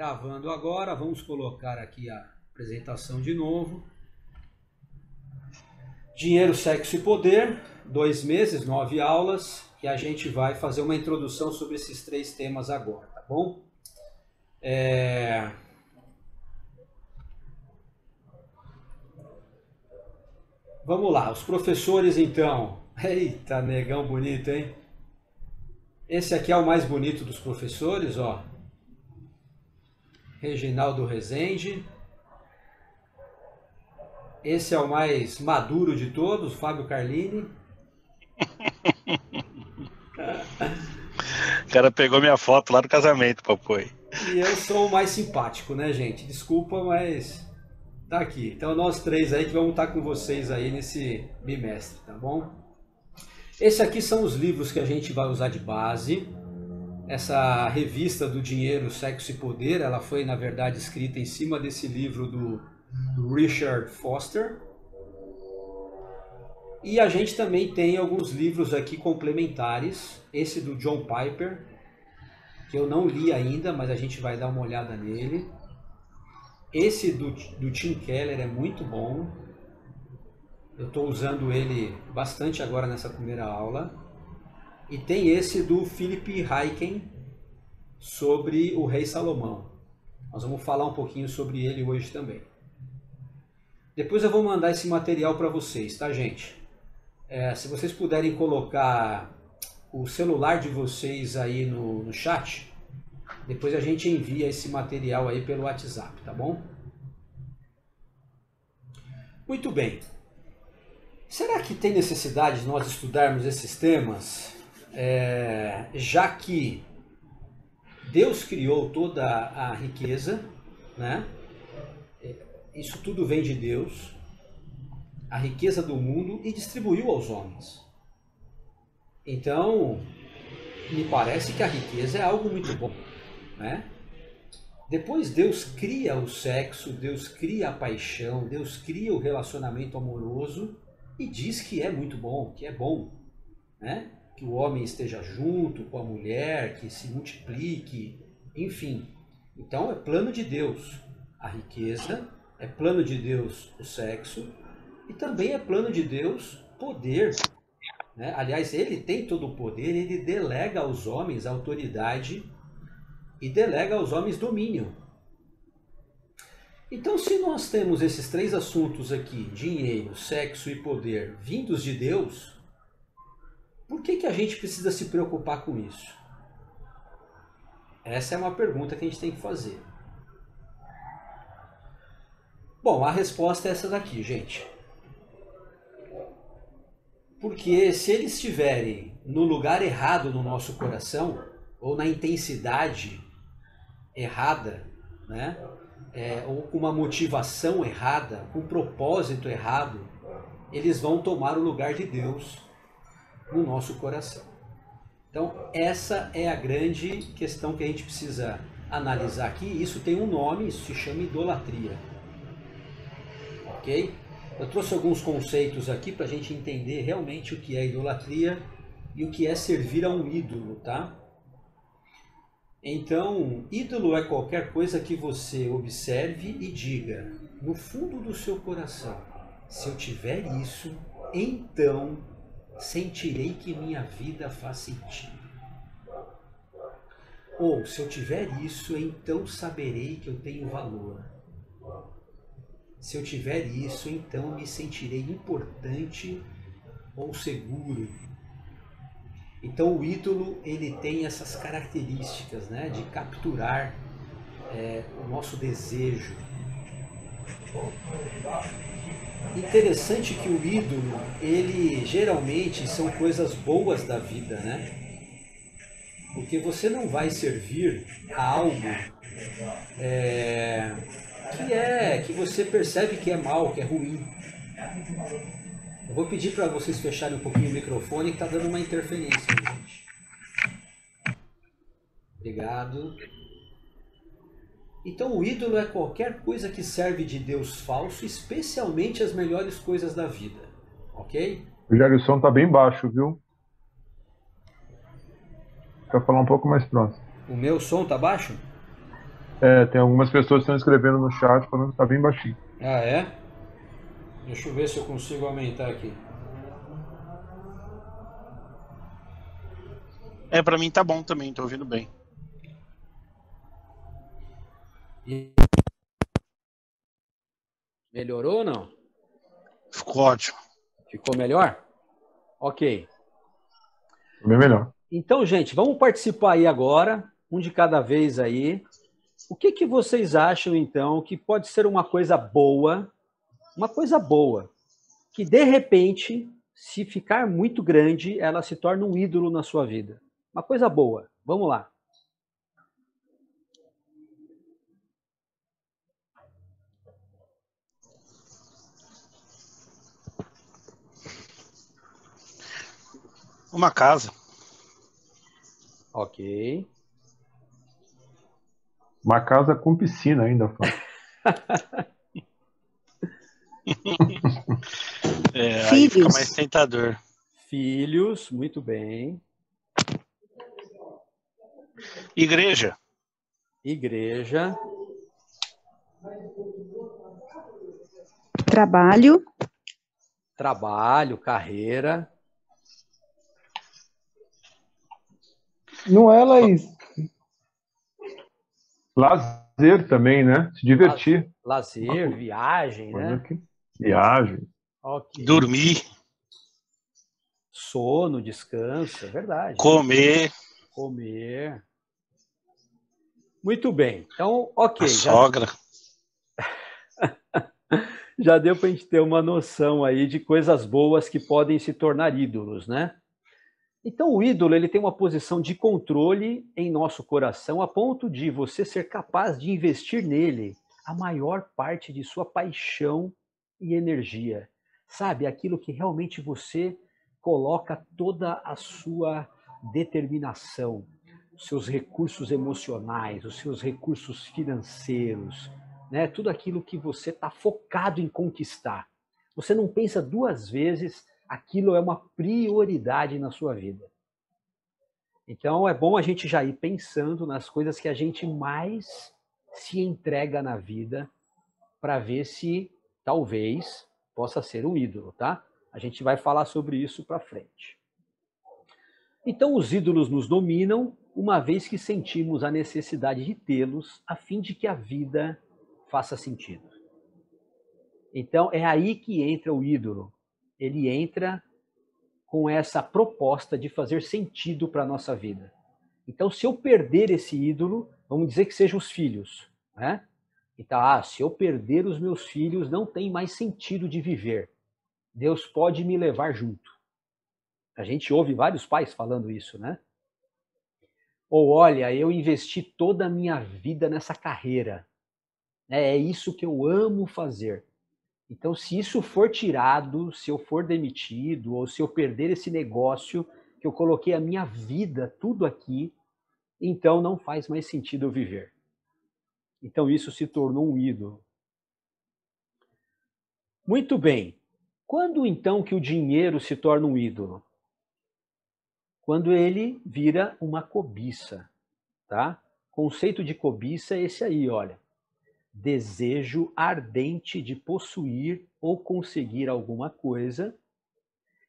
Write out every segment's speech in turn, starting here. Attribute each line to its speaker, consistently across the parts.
Speaker 1: Gravando agora, vamos colocar aqui a apresentação de novo. Dinheiro, Sexo e Poder, 2 meses, 9 aulas, e a gente vai fazer uma introdução sobre esses 3 temas agora, tá bom? Vamos lá, os professores então. Eita, negão bonito, hein? Esse aqui é o mais bonito dos professores, ó. Reginaldo Rezende. Esse é o mais maduro de todos, Fábio Carlini.
Speaker 2: O cara pegou minha foto lá no casamento, papai.
Speaker 1: E eu sou o mais simpático, né, gente? Desculpa, mas tá aqui. Então nós 3 aí que vamos estar com vocês aí nesse bimestre, tá bom? Esse aqui são os livros que a gente vai usar de base. Essa revista do Dinheiro, Sexo e Poder, ela foi, na verdade, escrita em cima desse livro do Richard Foster. E a gente também tem alguns livros aqui complementares. Esse do John Piper, que eu não li ainda, mas a gente vai dar uma olhada nele. Esse do Tim Keller é muito bom. Eu estou usando ele bastante agora nessa primeira aula. E tem esse do Philip Ryken sobre o rei Salomão. Nós vamos falar um pouquinho sobre ele hoje também. Depois eu vou mandar esse material para vocês, tá, gente? Se vocês puderem colocar o celular de vocês aí no chat, depois a gente envia esse material aí pelo WhatsApp, tá bom? Muito bem. Será que tem necessidade de nós estudarmos esses temas? Já que Deus criou toda a riqueza, né? Isso tudo vem de Deus, a riqueza do mundo, e distribuiu aos homens. Então, me parece que a riqueza é algo muito bom, né? Depois Deus cria o sexo, Deus cria a paixão, Deus cria o relacionamento amoroso e diz que é muito bom, que é bom, né? Que o homem esteja junto com a mulher, que se multiplique, enfim. Então é plano de Deus a riqueza, é plano de Deus o sexo, e também é plano de Deus poder, né? Aliás, ele tem todo o poder, ele delega aos homens autoridade e delega aos homens domínio. Então, se nós temos esses 3 assuntos aqui, dinheiro, sexo e poder, vindos de Deus, por que a gente precisa se preocupar com isso? Essa é uma pergunta que a gente tem que fazer. Bom, a resposta é essa daqui, gente. Porque se eles estiverem no lugar errado no nosso coração, ou na intensidade errada, né? Ou com uma motivação errada, com um propósito errado, eles vão tomar o lugar de Deus no nosso coração. Então, essa é a grande questão que a gente precisa analisar aqui. Isso tem um nome, isso se chama idolatria. Ok? Eu trouxe alguns conceitos aqui para a gente entender realmente o que é idolatria e o que é servir a um ídolo, tá? Então, ídolo é qualquer coisa que você observe e diga, no fundo do seu coração, se eu tiver isso, então sentirei que minha vida faz sentido. Ou, se eu tiver isso, então saberei que eu tenho valor. Se eu tiver isso, então me sentirei importante ou seguro. Então o ídolo, ele tem essas características, né, de capturar o nosso desejo. Interessante que o ídolo, ele geralmente são coisas boas da vida, né? Porque você não vai servir a algo que você percebe que é mal, que é ruim. Eu vou pedir para vocês fecharem um pouquinho o microfone, que está dando uma interferência, gente. Obrigado. Então o ídolo é qualquer coisa que serve de Deus falso, especialmente as melhores coisas da vida. Ok?
Speaker 3: O Jailson tá bem baixo, viu? Quer falar um pouco mais próximo.
Speaker 1: O meu som tá baixo?
Speaker 3: Tem algumas pessoas que estão escrevendo no chat falando que tá bem baixinho.
Speaker 1: Ah, é? Deixa eu ver se eu consigo aumentar aqui.
Speaker 2: Pra mim tá bom também, tô ouvindo bem.
Speaker 1: Melhorou ou não?
Speaker 2: Ficou ótimo.
Speaker 1: Ficou melhor? Ok.
Speaker 3: Bem melhor.
Speaker 1: Então, gente, vamos participar aí agora, um de cada vez aí. O que vocês acham, então, que pode ser uma coisa boa, que de repente, se ficar muito grande, ela se torna um ídolo na sua vida? Uma coisa boa. Vamos lá.
Speaker 2: Uma casa.
Speaker 1: Ok.
Speaker 3: Uma casa com piscina ainda, Fábio.
Speaker 2: Aí fica mais tentador.
Speaker 1: Filhos, muito bem.
Speaker 2: Igreja.
Speaker 1: Igreja. Trabalho, carreira.
Speaker 4: Não é, Laís?
Speaker 3: Lazer também, né? Se divertir.
Speaker 1: Lazer, viagem, né?
Speaker 3: Viagem.
Speaker 1: Okay.
Speaker 2: Dormir.
Speaker 1: Sono, descanso, é verdade.
Speaker 2: Comer.
Speaker 1: Muito bem. Então, ok.
Speaker 2: A sogra.
Speaker 1: Já deu para a gente ter uma noção aí de coisas boas que podem se tornar ídolos, né? Então, o ídolo ele tem uma posição de controle em nosso coração a ponto de você ser capaz de investir nele a maior parte de sua paixão e energia. Sabe, aquilo que realmente você coloca toda a sua determinação, os seus recursos emocionais, os seus recursos financeiros, né? Tudo aquilo que você está focado em conquistar. Você não pensa duas vezes, aquilo é uma prioridade na sua vida. Então é bom a gente já ir pensando nas coisas que a gente mais se entrega na vida para ver se talvez possa ser um ídolo, tá? A gente vai falar sobre isso para frente. Então os ídolos nos dominam, uma vez que sentimos a necessidade de tê-los a fim de que a vida faça sentido. Então é aí que entra o ídolo. Ele entra com essa proposta de fazer sentido para a nossa vida. Então, se eu perder esse ídolo, vamos dizer que sejam os filhos, né? Então, se eu perder os meus filhos, não tem mais sentido de viver. Deus pode me levar junto. A gente ouve vários pais falando isso, né? Ou, olha, eu investi toda a minha vida nessa carreira. É isso que eu amo fazer. Então, se isso for tirado, se eu for demitido, ou se eu perder esse negócio, que eu coloquei a minha vida, tudo aqui, então não faz mais sentido eu viver. Então isso se tornou um ídolo. Muito bem. Quando então que o dinheiro se torna um ídolo? Quando ele vira uma cobiça, tá? Conceito de cobiça é esse aí, olha. Desejo ardente de possuir ou conseguir alguma coisa.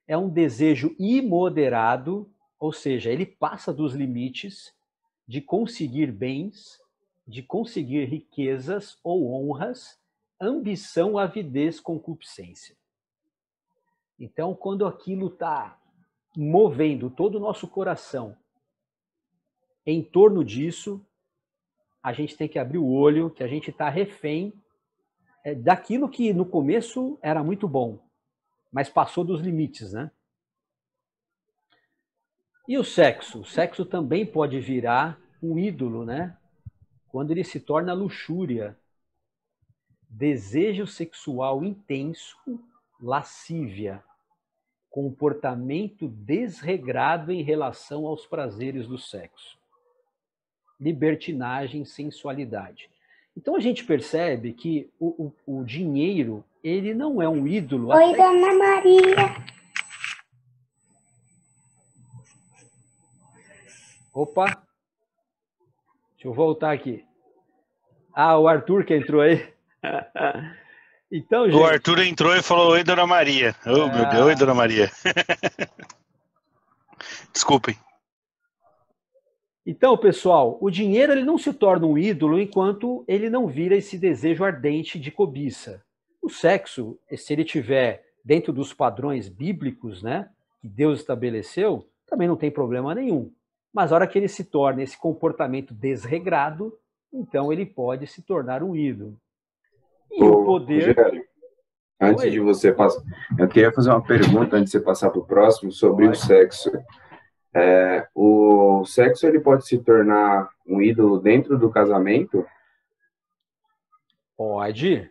Speaker 1: É um desejo imoderado, ou seja, ele passa dos limites de conseguir bens, de conseguir riquezas ou honras, ambição, avidez, concupiscência. Então, quando aquilo está movendo todo o nosso coração em torno disso, a gente tem que abrir o olho, que a gente está refém daquilo que no começo era muito bom, mas passou dos limites, né? E o sexo? O sexo também pode virar um ídolo, né? Quando ele se torna luxúria, desejo sexual intenso, lascívia, comportamento desregrado em relação aos prazeres do sexo, libertinagem, sensualidade. Então a gente percebe que o dinheiro, ele não é um ídolo.
Speaker 5: Oi, Dona Maria.
Speaker 1: Opa! Deixa eu voltar aqui. Ah, o Arthur que entrou aí. Então, gente...
Speaker 2: O Arthur entrou e falou: oi, Dona Maria. Oh, meu Deus, oi, Dona Maria. Desculpem.
Speaker 1: Então, pessoal, o dinheiro ele não se torna um ídolo enquanto ele não vira esse desejo ardente de cobiça. O sexo, se ele tiver dentro dos padrões bíblicos, né, que Deus estabeleceu, também não tem problema nenhum. Mas a hora que ele se torna esse comportamento desregrado, então ele pode se tornar um ídolo. E o poder...
Speaker 6: Rogério, antes de você passar, eu queria fazer uma pergunta antes de você passar para o próximo sobre o sexo. O sexo ele pode se tornar um ídolo dentro do casamento?
Speaker 1: Pode.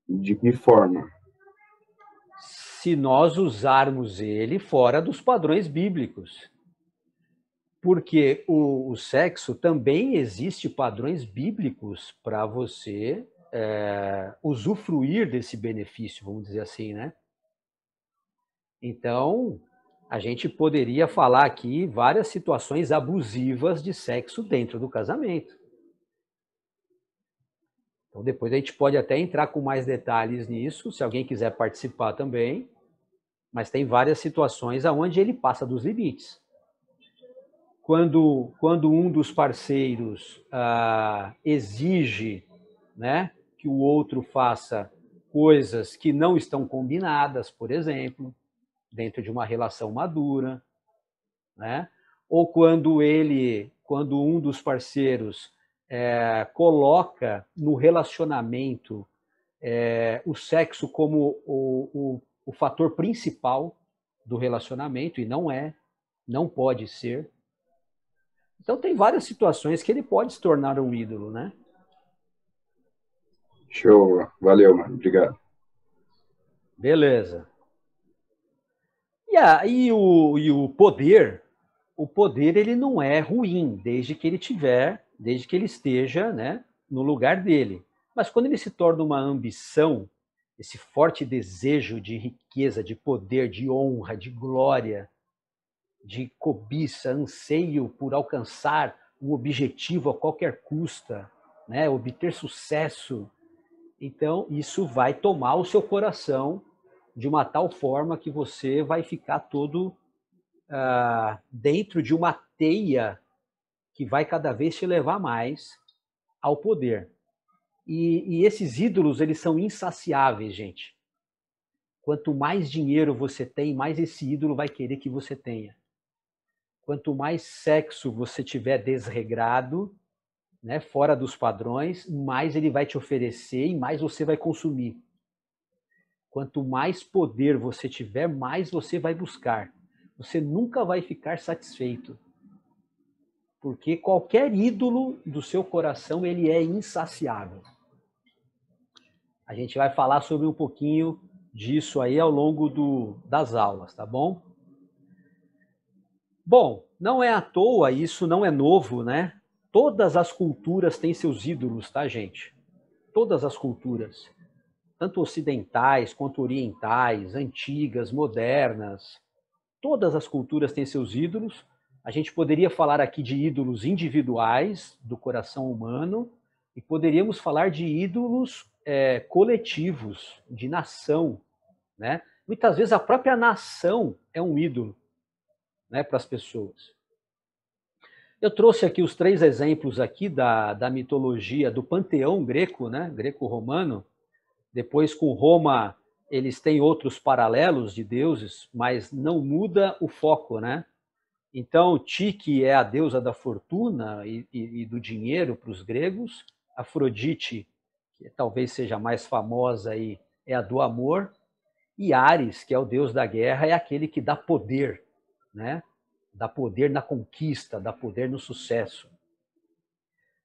Speaker 6: De que forma?
Speaker 1: Se nós usarmos ele fora dos padrões bíblicos. Porque o sexo também existe padrões bíblicos para você usufruir desse benefício, vamos dizer assim, né? Então, a gente poderia falar aqui várias situações abusivas de sexo dentro do casamento. Então, depois a gente pode até entrar com mais detalhes nisso, se alguém quiser participar também, mas tem várias situações onde ele passa dos limites. Quando um dos parceiros exige, né, que o outro faça coisas que não estão combinadas, por exemplo, dentro de uma relação madura, né? Ou quando um dos parceiros coloca no relacionamento o sexo como o fator principal do relacionamento, e não pode ser. Então tem várias situações que ele pode se tornar um ídolo, né?
Speaker 6: Show, valeu, mano, obrigado.
Speaker 1: Beleza. E o poder ele não é ruim, desde que ele esteja, né, no lugar dele. Mas quando ele se torna uma ambição, esse forte desejo de riqueza, de poder, de honra, de glória, de cobiça, anseio por alcançar um objetivo a qualquer custa, né, obter sucesso, então isso vai tomar o seu coração de uma tal forma que você vai ficar todo dentro de uma teia que vai cada vez te levar mais ao poder. E esses ídolos, eles são insaciáveis, gente. Quanto mais dinheiro você tem, mais esse ídolo vai querer que você tenha. Quanto mais sexo você tiver desregrado, né, fora dos padrões, mais ele vai te oferecer e mais você vai consumir. Quanto mais poder você tiver, mais você vai buscar. Você nunca vai ficar satisfeito. Porque qualquer ídolo do seu coração, ele é insaciável. A gente vai falar sobre um pouquinho disso aí ao longo das aulas, tá bom? Bom, não é à toa, isso não é novo, né? Todas as culturas têm seus ídolos, tá, gente? Todas as culturas. Tanto ocidentais quanto orientais, antigas, modernas. Todas as culturas têm seus ídolos. A gente poderia falar aqui de ídolos individuais do coração humano e poderíamos falar de ídolos coletivos, de nação, né? Muitas vezes a própria nação é um ídolo, né, para as pessoas. Eu trouxe aqui os 3 exemplos aqui da mitologia do panteão greco, né, greco-romano. Depois, com Roma, eles têm outros paralelos de deuses, mas não muda o foco, né? Então, Tique é a deusa da fortuna e do dinheiro para os gregos. Afrodite, que talvez seja mais famosa aí, é a do amor. E Ares, que é o deus da guerra, é aquele que dá poder, né? Dá poder na conquista, dá poder no sucesso.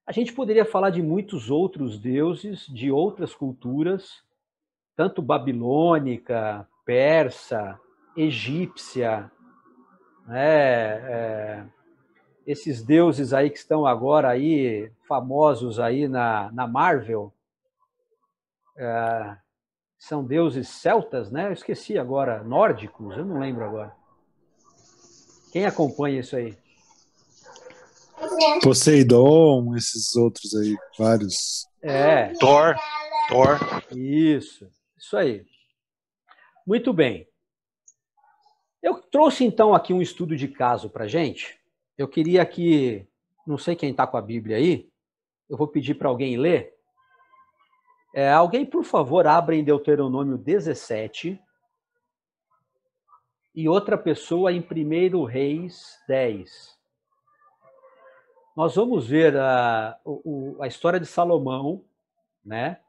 Speaker 1: A gente poderia falar de muitos outros deuses, de outras culturas, tanto babilônica, persa, egípcia, esses deuses aí que estão agora aí famosos aí na Marvel, são deuses celtas, né? Eu esqueci agora, nórdicos, eu não lembro agora. Quem acompanha isso aí?
Speaker 7: Poseidon, esses outros aí, vários.
Speaker 1: É.
Speaker 2: Thor.
Speaker 1: Isso aí. Muito bem. Eu trouxe então aqui um estudo de caso para gente. Eu queria que, não sei quem está com a Bíblia aí, eu vou pedir para alguém ler. Alguém, por favor, abra em Deuteronômio 17 e outra pessoa em 1 Reis 10. Nós vamos ver a história de Salomão, né?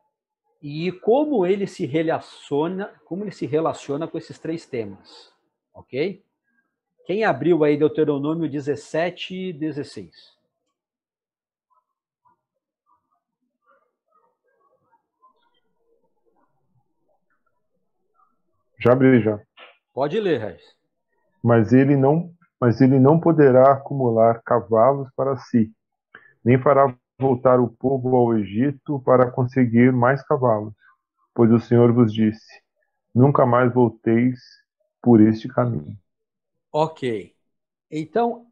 Speaker 1: E como ele se relaciona com esses três temas, ok? Quem abriu aí Deuteronômio 17 e 16?
Speaker 3: Já abri já.
Speaker 1: Pode ler, Regis.
Speaker 3: Mas ele não poderá acumular cavalos para si, nem fará voltar o povo ao Egito para conseguir mais cavalos, pois o Senhor vos disse: nunca mais volteis por este caminho.
Speaker 1: Ok. Então,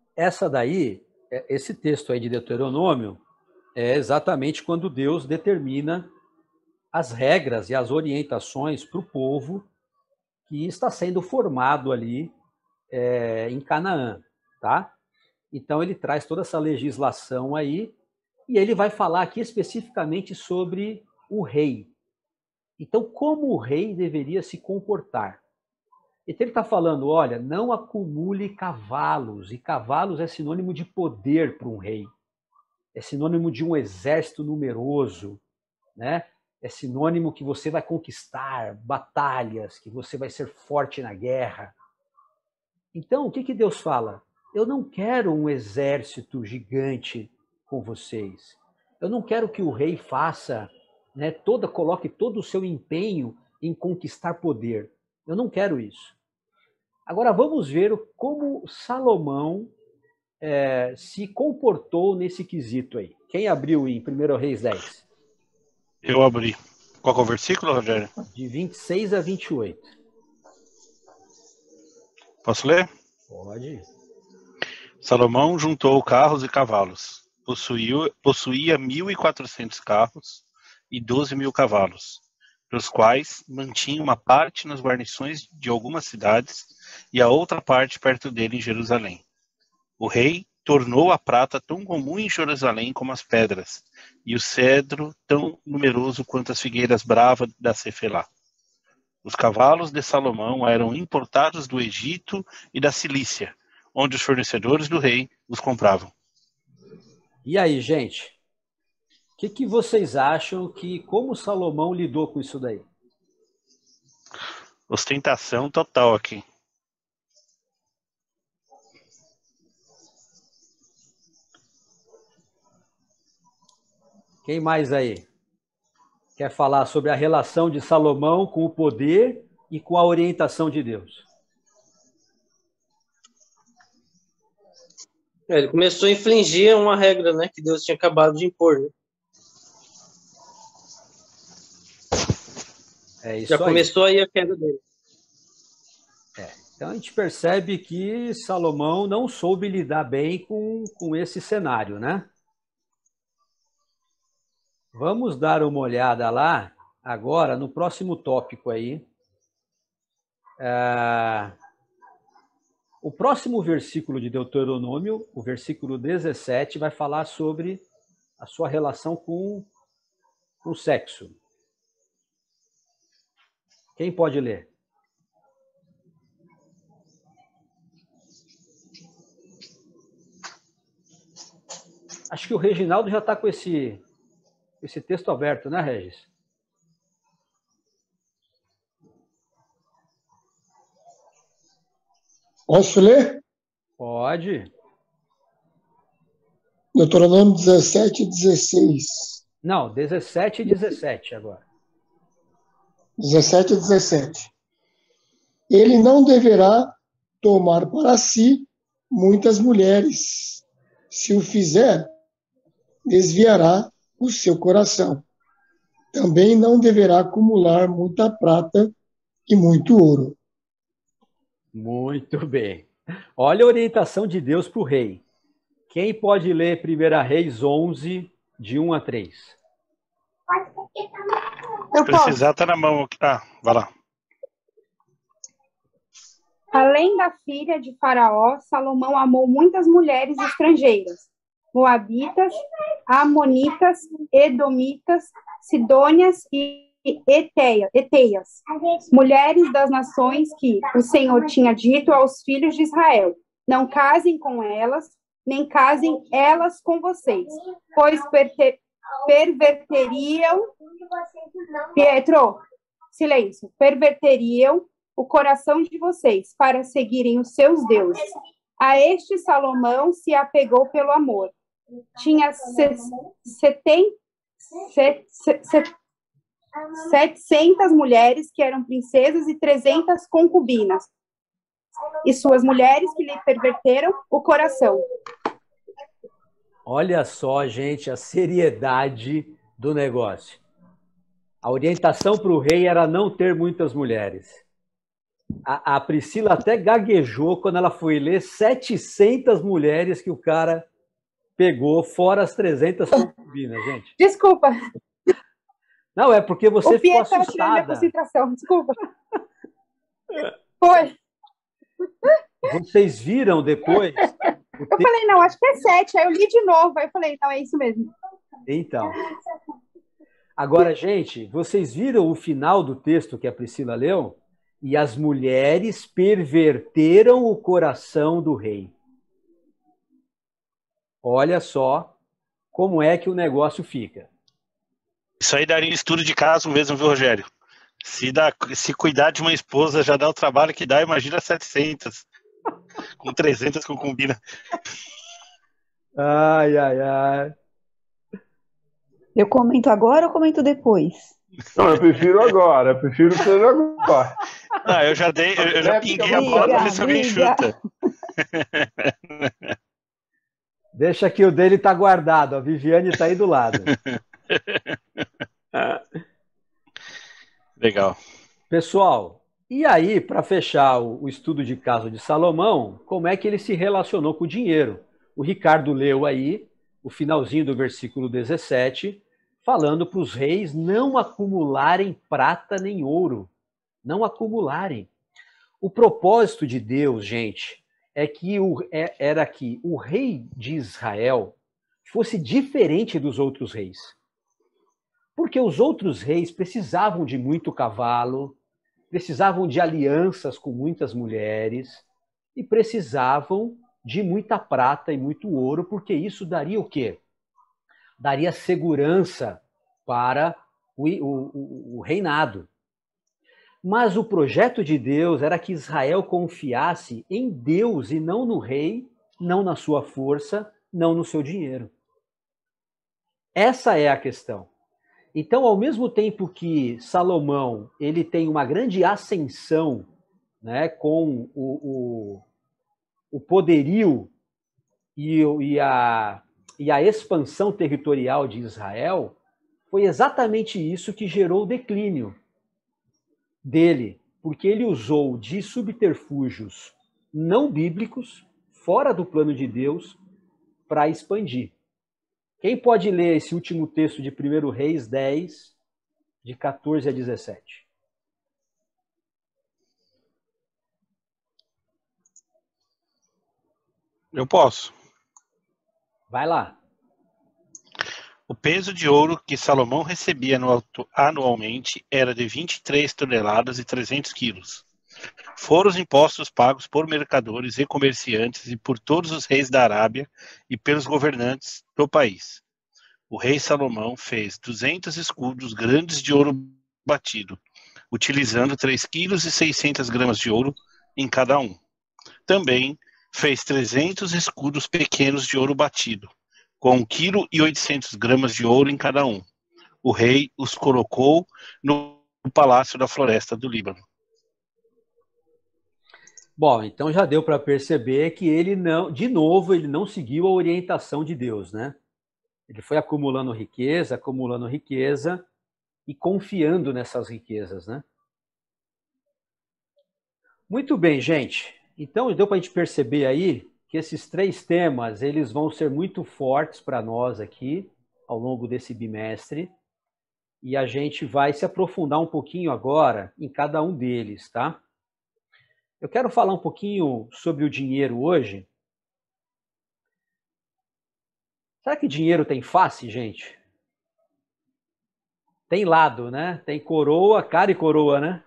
Speaker 1: esse texto aí de Deuteronômio é exatamente quando Deus determina as regras e as orientações para o povo que está sendo formado ali em Canaã, tá? Então ele traz toda essa legislação aí e ele vai falar aqui especificamente sobre o rei. Então, como o rei deveria se comportar? Então ele está falando, olha, não acumule cavalos, e cavalos é sinônimo de poder para um rei, é sinônimo de um exército numeroso, né? É sinônimo que você vai conquistar batalhas, que você vai ser forte na guerra. Então, o que Deus fala? Eu não quero um exército gigante com vocês. Eu não quero que o rei faça, né, coloque todo o seu empenho em conquistar poder. Eu não quero isso. Agora vamos ver como Salomão se comportou nesse quesito aí. Quem abriu em 1 Reis 10?
Speaker 2: Eu abri. Qual que é o versículo, Rogério?
Speaker 1: De 26 a 28.
Speaker 2: Posso ler?
Speaker 1: Pode.
Speaker 2: Salomão juntou carros e cavalos. Possuía 1.400 carros e 12.000 cavalos, dos quais mantinha uma parte nas guarnições de algumas cidades e a outra parte perto dele em Jerusalém. O rei tornou a prata tão comum em Jerusalém como as pedras, e o cedro tão numeroso quanto as figueiras bravas da Cefelá. Os cavalos de Salomão eram importados do Egito e da Cilícia, onde os fornecedores do rei os compravam.
Speaker 1: E aí, gente? O que vocês acham como Salomão lidou com isso daí?
Speaker 2: Ostentação total aqui.
Speaker 1: Quem mais aí quer falar sobre a relação de Salomão com o poder e com a orientação de Deus?
Speaker 7: Ele começou a infringir uma regra, né, que Deus tinha acabado de impor. Né?
Speaker 1: É isso
Speaker 7: Já
Speaker 1: aí.
Speaker 7: começou aí a queda dele.
Speaker 1: Então a gente percebe que Salomão não soube lidar bem com esse cenário, né? Vamos dar uma olhada lá agora no próximo tópico aí. O próximo versículo de Deuteronômio, o versículo 17, vai falar sobre a sua relação com o sexo. Quem pode ler? Acho que o Reginaldo já está com esse texto aberto, né, Regis?
Speaker 4: Posso ler?
Speaker 1: Pode.
Speaker 4: Deuteronômio 17 e 16.
Speaker 1: Não, 17 e 17 agora.
Speaker 4: 17 e 17. Ele não deverá tomar para si muitas mulheres. Se o fizer, desviará o seu coração. Também não deverá acumular muita prata e muito ouro.
Speaker 1: Muito bem. Olha a orientação de Deus para o rei. Quem pode ler 1 Reis 11, de 1 a 3?
Speaker 8: Eu posso.
Speaker 2: Precisar tá na mão. Ah, vai lá.
Speaker 8: Além da filha de Faraó, Salomão amou muitas mulheres estrangeiras, moabitas, amonitas, edomitas, sidônias e eteias, mulheres das nações que o Senhor tinha dito aos filhos de Israel: não casem com elas, nem casem elas com vocês, pois perverteriam, Pietro, silêncio, perverteriam o coração de vocês para seguirem os seus deuses. A este Salomão se apegou pelo amor. Tinha 700 mulheres que eram princesas e 300 concubinas, e suas mulheres que lhe perverteram o coração.
Speaker 1: Olha só, gente, a seriedade do negócio. A orientação para o rei era não ter muitas mulheres. A Priscila até gaguejou quando ela foi ler 700 mulheres que o cara pegou, fora as 300 concubinas, gente.
Speaker 8: Desculpa.
Speaker 1: Não, é porque você ficou assustada.
Speaker 8: Concentração. Desculpa. Foi.
Speaker 1: Vocês viram depois?
Speaker 8: Eu falei, não, acho que é 7. Aí eu li de novo. Aí eu falei, não, é isso mesmo.
Speaker 1: Então. Agora, gente, vocês viram o final do texto que a Priscila leu? E as mulheres perverteram o coração do rei. Olha só como é que o negócio fica.
Speaker 2: Isso aí daria estudo de caso mesmo, viu, Rogério? Se cuidar de uma esposa já dá o trabalho que dá, imagina 700. Com 300 concubinas.
Speaker 1: Ai, ai, ai.
Speaker 9: Eu comento agora ou comento depois?
Speaker 3: Não, eu prefiro agora. Eu prefiro ser agora.
Speaker 2: Ah, eu já pinguei a bola pra ver se alguém chuta.
Speaker 1: Deixa que o dele tá guardado. A Viviane tá aí do lado.
Speaker 2: Legal.
Speaker 1: Pessoal, e aí, para fechar o estudo de caso de Salomão, como é que ele se relacionou com o dinheiro? O Ricardo leu aí o finalzinho do versículo 17, falando para os reis não acumularem prata nem ouro. Não acumularem. O propósito de Deus, gente, era que o rei de Israel fosse diferente dos outros reis. Porque os outros reis precisavam de muito cavalo, precisavam de alianças com muitas mulheres e precisavam de muita prata e muito ouro, porque isso daria o quê? Daria segurança para o reinado. Mas o projeto de Deus era que Israel confiasse em Deus e não no rei, não na sua força, não no seu dinheiro. Essa é a questão. Então, ao mesmo tempo que Salomão ele tem uma grande ascensão, né, com o poderio e a expansão territorial de Israel, foi exatamente isso que gerou o declínio dele, porque ele usou de subterfúgios não bíblicos, fora do plano de Deus, para expandir. Quem pode ler esse último texto de 1 Reis 10, de 14 a 17?
Speaker 2: Eu posso.
Speaker 1: Vai lá.
Speaker 2: O peso de ouro que Salomão recebia anualmente era de 23 toneladas e 300 quilos. Foram os impostos pagos por mercadores e comerciantes e por todos os reis da Arábia e pelos governantes do país. O rei Salomão fez 200 escudos grandes de ouro batido, utilizando 3,6 kg de ouro em cada um. Também fez 300 escudos pequenos de ouro batido, com 1,8 kg de ouro em cada um. O rei os colocou no palácio da floresta do Líbano.
Speaker 1: Bom, então já deu para perceber que ele não seguiu a orientação de Deus, né? Ele foi acumulando riqueza e confiando nessas riquezas, né? Muito bem, gente. Então deu para a gente perceber aí que esses 3 temas eles vão ser muito fortes para nós aqui ao longo desse bimestre. e a gente vai se aprofundar um pouquinho agora em cada um deles, tá? Eu quero falar um pouquinho sobre o dinheiro hoje. Será que dinheiro tem face, gente? Tem lado, né? Tem coroa, cara e coroa, né?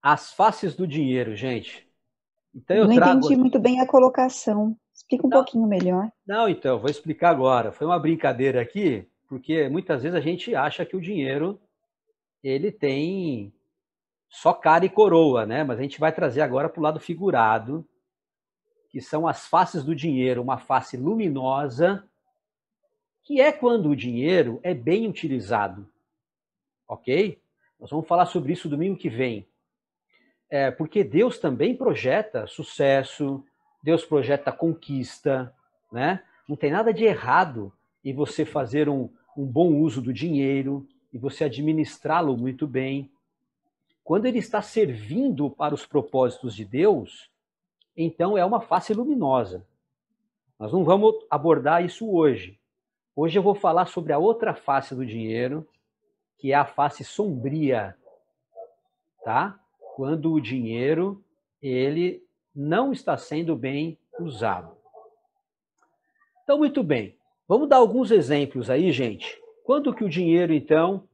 Speaker 1: As faces do dinheiro, gente. Então eu
Speaker 9: Não
Speaker 1: trago...
Speaker 9: entendi muito bem a colocação. Explica um pouquinho melhor.
Speaker 1: Não, então, vou explicar agora. Foi uma brincadeira aqui, porque muitas vezes a gente acha que o dinheiro, ele tem só cara e coroa, né? Mas a gente vai trazer agora para o lado figurado, que são as faces do dinheiro, uma face luminosa, que é quando o dinheiro é bem utilizado, ok? Nós vamos falar sobre isso domingo que vem. Porque Deus também projeta sucesso, Deus projeta conquista, né? Não tem nada de errado em você fazer um bom uso do dinheiro e você administrá-lo muito bem. Quando ele está servindo para os propósitos de Deus, então é uma face luminosa. Nós não vamos abordar isso hoje. Hoje eu vou falar sobre a outra face do dinheiro, que é a face sombria, tá? Quando o dinheiro, ele não está sendo bem usado. Então, muito bem. Vamos dar alguns exemplos aí, gente. Quando que o dinheiro, então,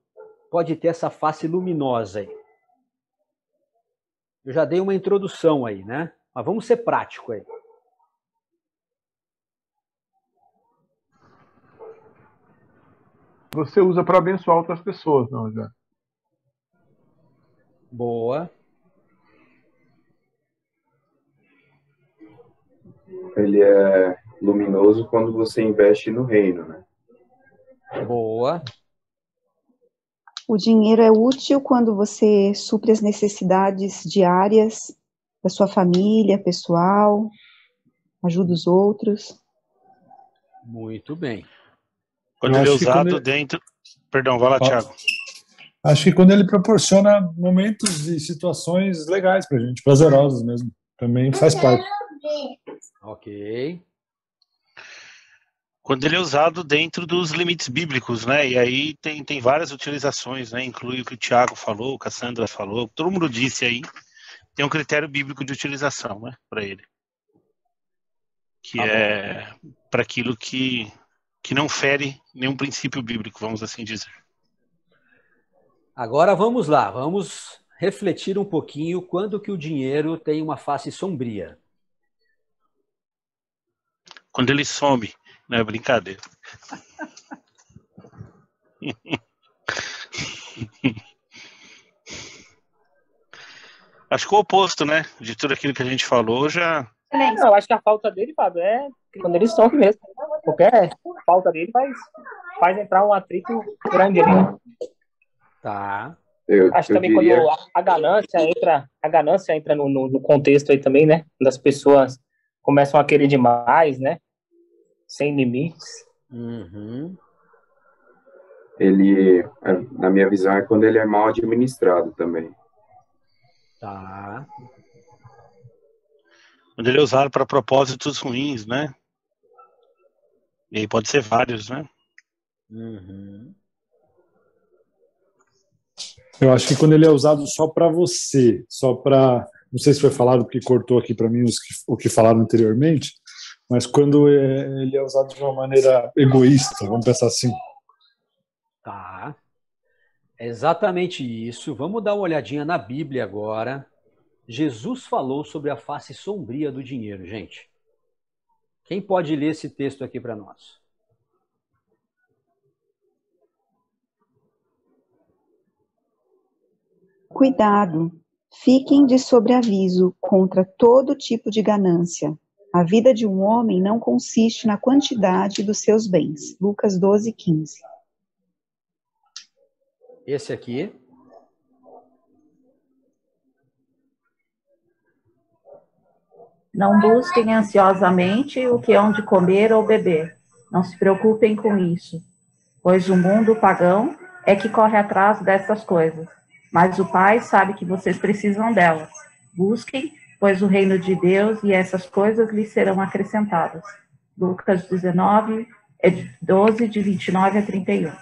Speaker 1: pode ter essa face luminosa aí? Eu já dei uma introdução aí, né? Mas vamos ser prático aí.
Speaker 3: Você usa para abençoar outras pessoas, não, já?
Speaker 1: Boa.
Speaker 6: Ele é luminoso quando você investe no reino, né?
Speaker 1: Boa.
Speaker 9: O dinheiro é útil quando você supre as necessidades diárias da sua família, pessoal, ajuda os outros.
Speaker 1: Muito bem.
Speaker 2: Quando ele é usado dentro... Perdão, vai lá, Thiago.
Speaker 10: Acho que quando ele proporciona momentos e situações legais pra gente, prazerosas mesmo, também faz parte.
Speaker 1: Ok.
Speaker 2: Quando ele é usado dentro dos limites bíblicos, né? E aí tem várias utilizações, né? Inclui o que o Thiago falou, o que a Sandra falou, todo mundo disse aí. Tem um critério bíblico de utilização, né? Para ele. Que é para aquilo que não fere nenhum princípio bíblico, vamos assim dizer.
Speaker 1: Agora vamos lá, vamos refletir um pouquinho quando que o dinheiro tem uma face sombria.
Speaker 2: Quando ele some, não é brincadeira. Acho que o oposto, né? De tudo aquilo que a gente falou já...
Speaker 7: Não, eu acho que a falta dele, Fábio, é quando ele some mesmo. Qualquer falta dele faz entrar um atrito grande ali.
Speaker 1: Tá.
Speaker 7: Acho também diria... quando a ganância entra no contexto aí também, né? Quando as pessoas começam a querer demais, né? Sem limites.
Speaker 1: Uhum.
Speaker 6: Ele, na minha visão, é quando ele é mal administrado também.
Speaker 1: Tá.
Speaker 2: Quando ele é usado para propósitos ruins, né? E aí pode ser vários, né?
Speaker 1: Uhum.
Speaker 10: Eu acho que quando ele é usado só para você, só para... Não sei se foi falado, porque cortou aqui para mim o que falaram anteriormente, mas quando ele é usado de uma maneira egoísta, vamos pensar assim.
Speaker 1: Tá. É exatamente isso. Vamos dar uma olhadinha na Bíblia agora. Jesus falou sobre a face sombria do dinheiro, gente. Quem pode ler esse texto aqui para nós?
Speaker 9: Cuidado, fiquem de sobreaviso contra todo tipo de ganância. A vida de um homem não consiste na quantidade dos seus bens. Lucas 12:15.
Speaker 1: Esse aqui.
Speaker 11: Não busquem ansiosamente o que hão de comer ou beber. Não se preocupem com isso, pois o mundo pagão é que corre atrás dessas coisas. Mas o Pai sabe que vocês precisam delas. Busquem, pois, o reino de Deus e essas coisas lhes serão acrescentadas. Lucas 19, 12, de 29 a 31.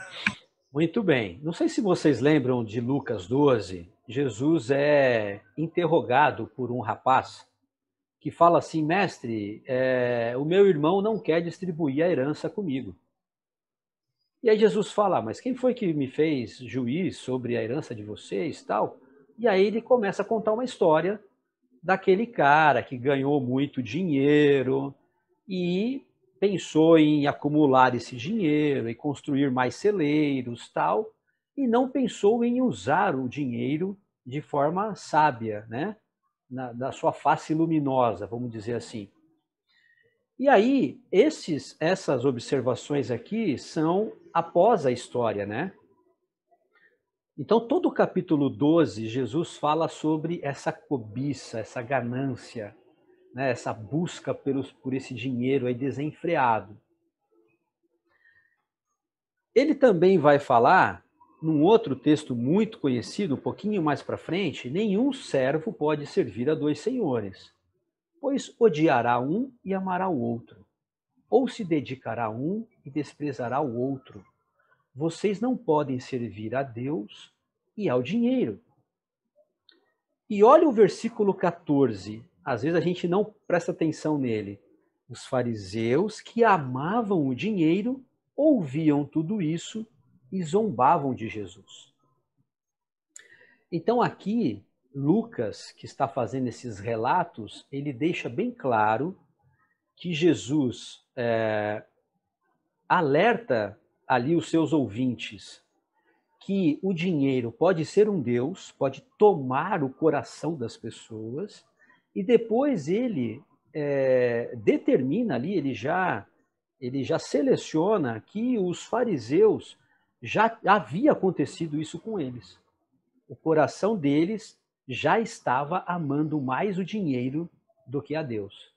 Speaker 1: Muito bem. Não sei se vocês lembram de Lucas 12. Jesus é interrogado por um rapaz que fala assim: mestre, o meu irmão não quer distribuir a herança comigo. E aí Jesus fala: mas quem foi que me fez juiz sobre a herança de vocês, tal? E aí ele começa a contar uma história daquele cara que ganhou muito dinheiro e pensou em acumular esse dinheiro e construir mais celeiros, tal, e não pensou em usar o dinheiro de forma sábia, né? Da sua face luminosa, vamos dizer assim. E aí, essas observações aqui são após a história, né? Então, todo o capítulo 12, Jesus fala sobre essa cobiça, essa ganância, né? Essa busca por esse dinheiro aí desenfreado. Ele também vai falar, num outro texto muito conhecido, um pouquinho mais para frente: nenhum servo pode servir a dois senhores, pois odiará um e amará o outro, ou se dedicará a um e desprezará o outro. Vocês não podem servir a Deus e ao dinheiro. E olha o versículo 14, às vezes a gente não presta atenção nele. Os fariseus que amavam o dinheiro ouviam tudo isso e zombavam de Jesus. Então aqui, Lucas, que está fazendo esses relatos, ele deixa bem claro que Jesus alerta ali os seus ouvintes que o dinheiro pode ser um Deus, pode tomar o coração das pessoas, e depois ele determina ali, ele já seleciona que os fariseus já havia acontecido isso com eles. O coração deles já estava amando mais o dinheiro do que a Deus.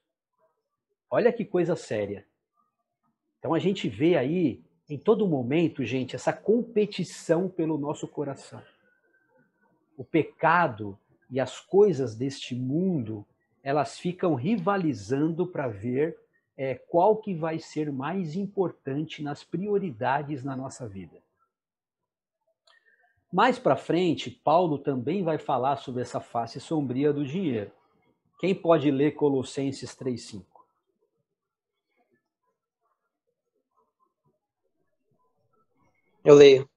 Speaker 1: Olha que coisa séria. Então a gente vê aí, em todo momento, gente, essa competição pelo nosso coração. O pecado e as coisas deste mundo, elas ficam rivalizando para ver qual que vai ser mais importante nas prioridades na nossa vida. Mais para frente, Paulo também vai falar sobre essa face sombria do dinheiro. Quem pode ler Colossenses 3:5?
Speaker 12: Eu leio.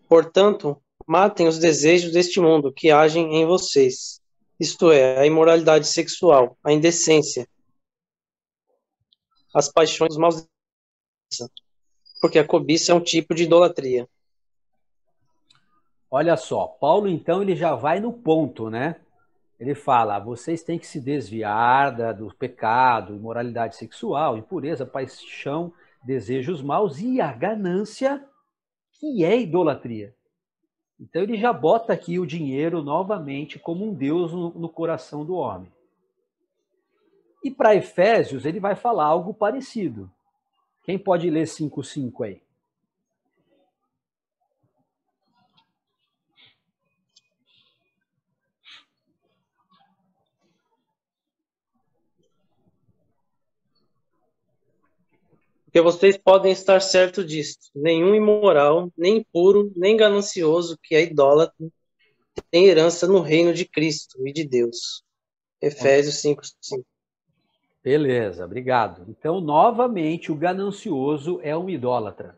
Speaker 12: Portanto, matem os desejos deste mundo que agem em vocês, isto é, a imoralidade sexual, a indecência, as paixões maus, porque a cobiça é um tipo de idolatria.
Speaker 1: Olha só, Paulo então ele já vai no ponto, né? Ele fala: vocês têm que se desviar do pecado, imoralidade sexual, impureza, paixão, desejos maus e a ganância, que é idolatria. Então ele já bota aqui o dinheiro novamente como um Deus no coração do homem. E para Efésios ele vai falar algo parecido. Quem pode ler 5:5 aí?
Speaker 12: Porque vocês podem estar certos disto: nenhum imoral, nem impuro, nem ganancioso que é idólatra tem herança no reino de Cristo e de Deus. Efésios 5:5.
Speaker 1: Beleza, obrigado. Então, novamente, o ganancioso é um idólatra.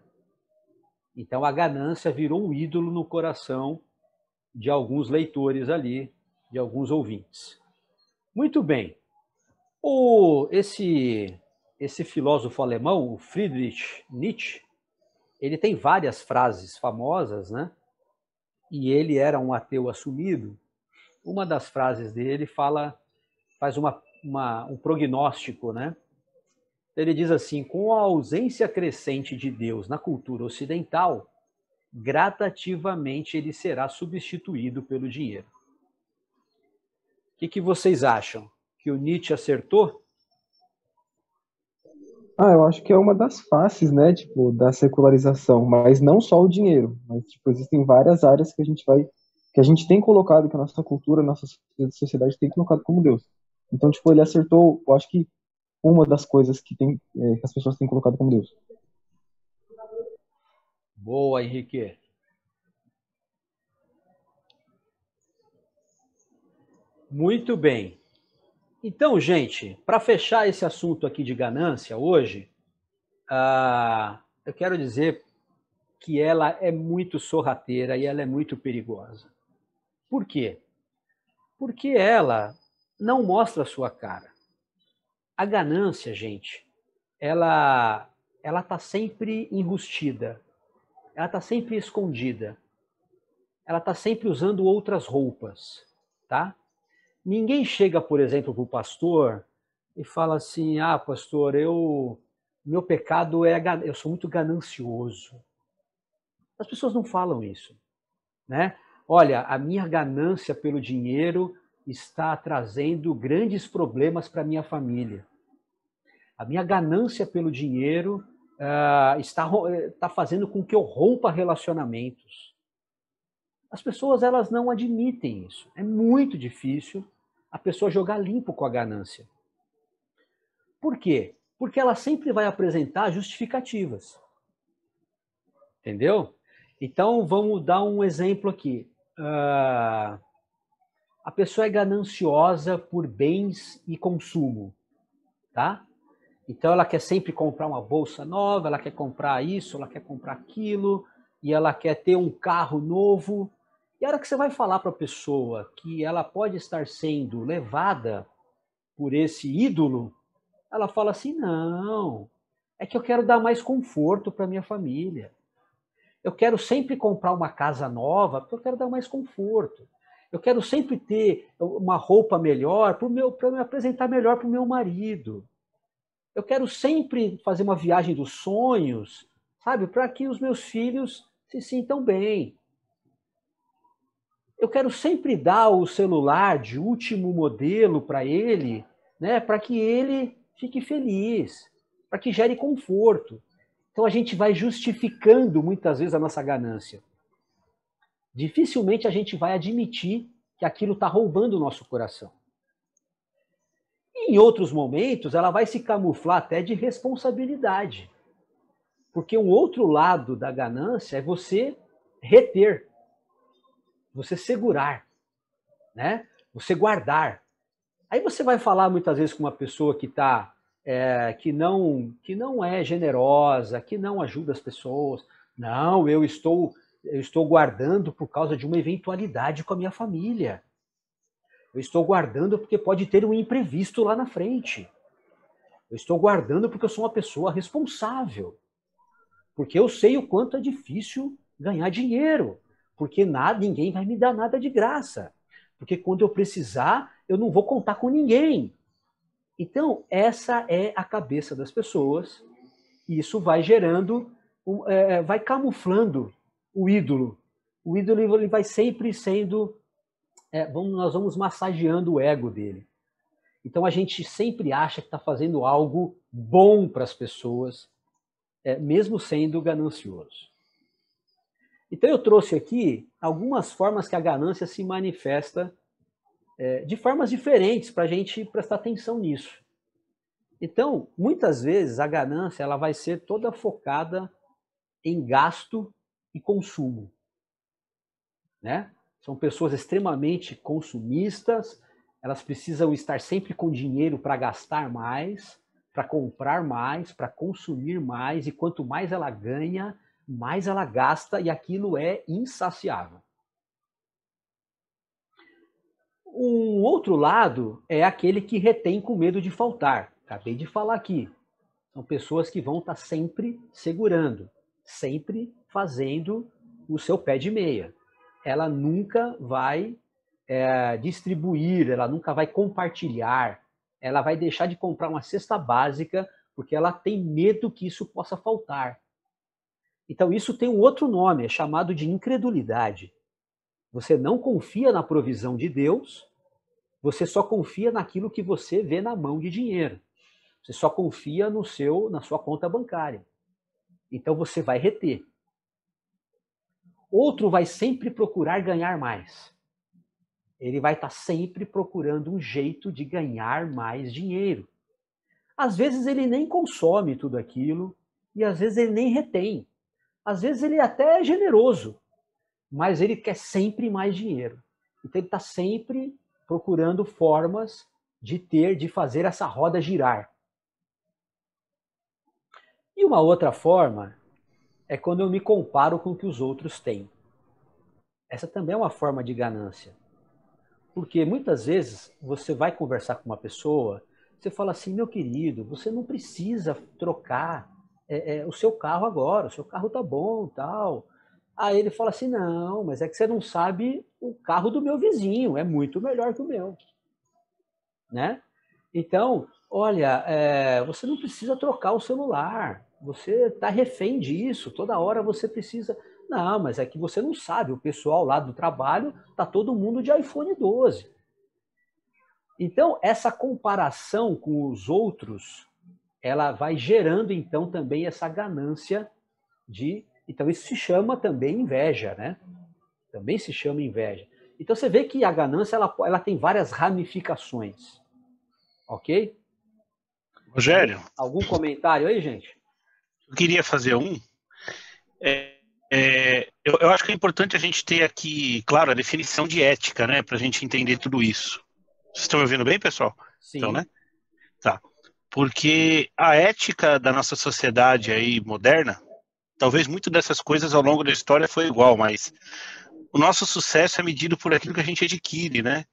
Speaker 1: Então, a ganância virou um ídolo no coração de alguns leitores ali, de alguns ouvintes. Muito bem. Esse filósofo alemão, o Friedrich Nietzsche, ele tem várias frases famosas, né? E ele era um ateu assumido. Uma das frases dele faz um prognóstico, né? Ele diz assim: com a ausência crescente de Deus na cultura ocidental, gradativamente ele será substituído pelo dinheiro. O que vocês acham? Que o Nietzsche acertou?
Speaker 13: Eu acho que é uma das faces, né, tipo, da secularização, mas não só o dinheiro, mas tipo, existem várias áreas que a gente tem colocado, que a nossa cultura, a nossa sociedade tem colocado como Deus. Então, tipo, ele acertou, eu acho que uma das coisas que as pessoas têm colocado como Deus.
Speaker 1: Boa, Henrique. Muito bem. Então, gente, para fechar esse assunto aqui de ganância hoje, eu quero dizer que ela é muito sorrateira e ela é muito perigosa. Por quê? Porque ela não mostra a sua cara. A ganância, gente, ela está sempre enrustida, ela está sempre escondida, ela está sempre usando outras roupas, tá? Ninguém chega, por exemplo, para o pastor e fala assim, pastor, meu pecado eu sou muito ganancioso. As pessoas não falam isso, né? Olha, a minha ganância pelo dinheiro está trazendo grandes problemas para a minha família. A minha ganância pelo dinheiro está fazendo com que eu rompa relacionamentos. As pessoas elas não admitem isso. É muito difícil a pessoa jogar limpo com a ganância. Por quê? Porque ela sempre vai apresentar justificativas. Entendeu? Então, vamos dar um exemplo aqui. A pessoa é gananciosa por bens e consumo, tá? Então, ela quer sempre comprar uma bolsa nova, ela quer comprar isso, ela quer comprar aquilo, e ela quer ter um carro novo. E a hora que você vai falar para a pessoa que ela pode estar sendo levada por esse ídolo, ela fala assim, não, é que eu quero dar mais conforto para minha família. Eu quero sempre comprar uma casa nova, porque eu quero dar mais conforto. Eu quero sempre ter uma roupa melhor para me apresentar melhor para o meu marido. Eu quero sempre fazer uma viagem dos sonhos, sabe, para que os meus filhos se sintam bem. Eu quero sempre dar o celular de último modelo para ele, né, para que ele fique feliz, para que gere conforto. Então a gente vai justificando muitas vezes a nossa ganância. Dificilmente a gente vai admitir que aquilo está roubando o nosso coração. E em outros momentos ela vai se camuflar até de responsabilidade. Porque um outro lado da ganância é você reter, você segurar, né? Você guardar. Aí você vai falar muitas vezes com uma pessoa que que não é generosa, que não ajuda as pessoas. Não, eu estou guardando por causa de uma eventualidade com a minha família. Eu estou guardando porque pode ter um imprevisto lá na frente. Eu estou guardando porque eu sou uma pessoa responsável. Porque eu sei o quanto é difícil ganhar dinheiro. Porque ninguém vai me dar nada de graça. Porque quando eu precisar, eu não vou contar com ninguém. Então, essa é a cabeça das pessoas. E isso vai gerando, vai camuflando o ídolo. O ídolo ele vai sempre sendo... nós vamos massageando o ego dele. Então, a gente sempre acha que está fazendo algo bom para as pessoas, mesmo sendo ganancioso. Então, eu trouxe aqui algumas formas que a ganância se manifesta de formas diferentes para a gente prestar atenção nisso. Então, muitas vezes, a ganância ela vai ser toda focada em gasto e consumo, né? São pessoas extremamente consumistas, elas precisam estar sempre com dinheiro para gastar mais, para comprar mais, para consumir mais, e quanto mais ela ganha, mais ela gasta, e aquilo é insaciável. Um outro lado é aquele que retém com medo de faltar. Acabei de falar aqui. São pessoas que vão estar sempre segurando, sempre fazendo o seu pé de meia. Ela nunca vai distribuir, ela nunca vai compartilhar, ela vai deixar de comprar uma cesta básica porque ela tem medo que isso possa faltar. Então isso tem um outro nome, é chamado de incredulidade. Você não confia na provisão de Deus, você só confia naquilo que você vê na mão de dinheiro. Você só confia na sua conta bancária. Então você vai reter. Outro vai sempre procurar ganhar mais. Ele vai estar sempre procurando um jeito de ganhar mais dinheiro. Às vezes ele nem consome tudo aquilo, e às vezes ele nem retém. Às vezes ele até é generoso, mas ele quer sempre mais dinheiro. Então ele está sempre procurando formas de fazer essa roda girar. E uma outra forma é quando eu me comparo com o que os outros têm. Essa também é uma forma de ganância. Porque muitas vezes você vai conversar com uma pessoa, você fala assim, meu querido, você não precisa trocar o seu carro agora, o seu carro tá bom, tal. Aí ele fala assim, não, mas é que você não sabe o carro do meu vizinho, é muito melhor que o meu. Né? Então, olha, você não precisa trocar o celular, você está refém disso, toda hora você precisa... Não, mas é que você não sabe, o pessoal lá do trabalho está todo mundo de iPhone 12. Então, essa comparação com os outros, ela vai gerando, então, também essa ganância de... Então, isso se chama também inveja, né? Também se chama inveja. Então, você vê que a ganância, ela tem várias ramificações. Ok?
Speaker 2: Rogério?
Speaker 1: Algum comentário aí, gente?
Speaker 2: Eu queria fazer um. Eu acho que é importante a gente ter aqui, claro, a definição de ética, né? Para a gente entender tudo isso. Vocês estão me ouvindo bem, pessoal?
Speaker 1: Sim.
Speaker 2: Então, né? Tá. Porque a ética da nossa sociedade aí moderna, talvez muito dessas coisas ao longo da história foi igual, mas o nosso sucesso é medido por aquilo que a gente adquire, né?